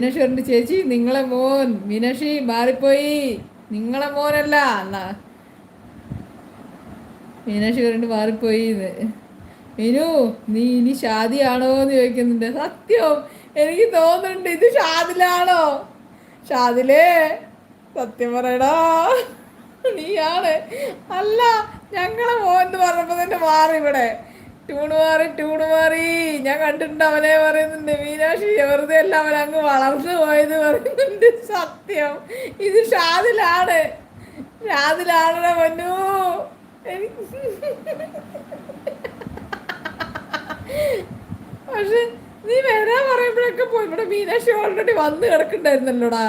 മീനാക്ഷി പറഞ്ഞു, ചേച്ചി നിങ്ങളെ മോൻ മീനാക്ഷി മാറിപ്പോയി, നിങ്ങളെ മോനല്ല എന്നാ. മീനാക്ഷി പറഞ്ഞിട്ട് മാറിപ്പോയി എന്ന്. മീനു നീ ഇനി ഷാദിയാണോ എന്ന് ചോദിക്കുന്നുണ്ട്. സത്യം എനിക്ക് തോന്നുന്നുണ്ട് ഇത് ഷാദിലാണോ. ഷാദിലേ സത്യം പറയടാ, നീയാണ്. അല്ല, ഞങ്ങളെ മോൻ എന്ന് പറഞ്ഞപ്പോ തന്നെ മാറി. ഇവിടെ ട്യൂണ് മാറി. ഞാൻ കണ്ടിട്ടുണ്ട് അവനെ പറയുന്നുണ്ട്. മീനാക്ഷി വെറുതെ അല്ല, അവൻ അങ്ങ് വളർന്നു പോയത് പറയുന്നുണ്ട്. സത്യം ഇത് ഷാദിലാണ്. ഷാദിലാണോ പൊന്നു. പക്ഷെ നീ വരാൻ പറയുമ്പോഴൊക്കെ പോയി. ഇവിടെ മീനാക്ഷി ഓൾറെഡി വന്ന് കിടക്കണ്ടായിരുന്നല്ലോടാ.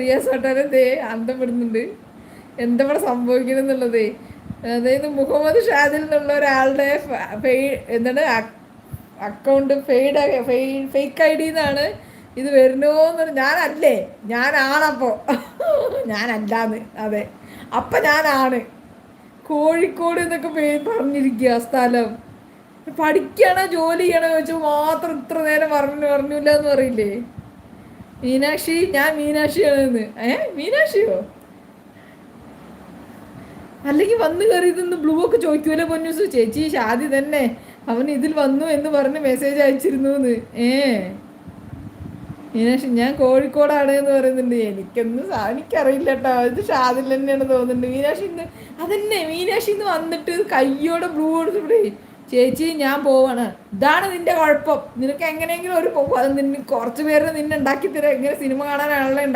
റിയാസ് ഹോട്ടലും ദേ അന്തപ്പെടുന്നുണ്ട്. എന്താ ഇവിടെ സംഭവിക്കണമെന്നുള്ളതേ. അതായത് മുഹമ്മദ് ഷാദിൽ എന്നുള്ള ഒരാളുടെ എന്താണ് അക്കൗണ്ട് ഫേക്ക് ഐ ഡി എന്നാണ് ഇത് വരുന്നോന്ന്. ഞാനല്ലേ, ഞാനാണപ്പോൾ. ഞാനല്ലാന്ന്. അതെ, അപ്പം ഞാനാണ്. കോഴിക്കോട് എന്നൊക്കെ പറഞ്ഞിരിക്കുക സ്ഥലം. പഠിക്കണോ ജോലി ചെയ്യണോ ചോദിച്ചാൽ മാത്രം ഇത്ര നേരം പറഞ്ഞില്ല എന്ന് പറയില്ലേ. മീനാക്ഷി ഞാൻ മീനാക്ഷിയാണെന്ന്. മീനാക്ഷിയോ? അല്ലെങ്കിൽ വന്ന് കയറി ഇതൊന്ന് ബ്ലൂ ഒക്കെ ചോദിക്കൂല പൊന്നൂസ്. ചേച്ചി ഷാദി തന്നെ, അവൻ ഇതിൽ വന്നു എന്ന് പറഞ്ഞ് മെസ്സേജ് അയച്ചിരുന്നു എന്ന്. മീനാക്ഷി ഞാൻ കോഴിക്കോടാണ് എന്ന് പറയുന്നുണ്ട്. എനിക്കറിയില്ല കേട്ടോ, ഇത് ഷാദിൽ തന്നെയാണ് തോന്നുന്നുണ്ട്. മീനാക്ഷി ഇന്ന് അതന്നെ, മീനാക്ഷി ഇന്ന് വന്നിട്ട് കയ്യോടെ ബ്ലൂ കൊടുത്തിവിടെ, ചേച്ചി ഞാൻ പോവാണ്, ഇതാണ് നിന്റെ കുഴപ്പം, നിനക്ക് എങ്ങനെയെങ്കിലും ഒരു നിന്നെ കുറച്ച് പേര് നിന്നെ ഉണ്ടാക്കി തരാം, ഇങ്ങനെ സിനിമ കാണാനാണല്ലോ ഉണ്ടാക്കി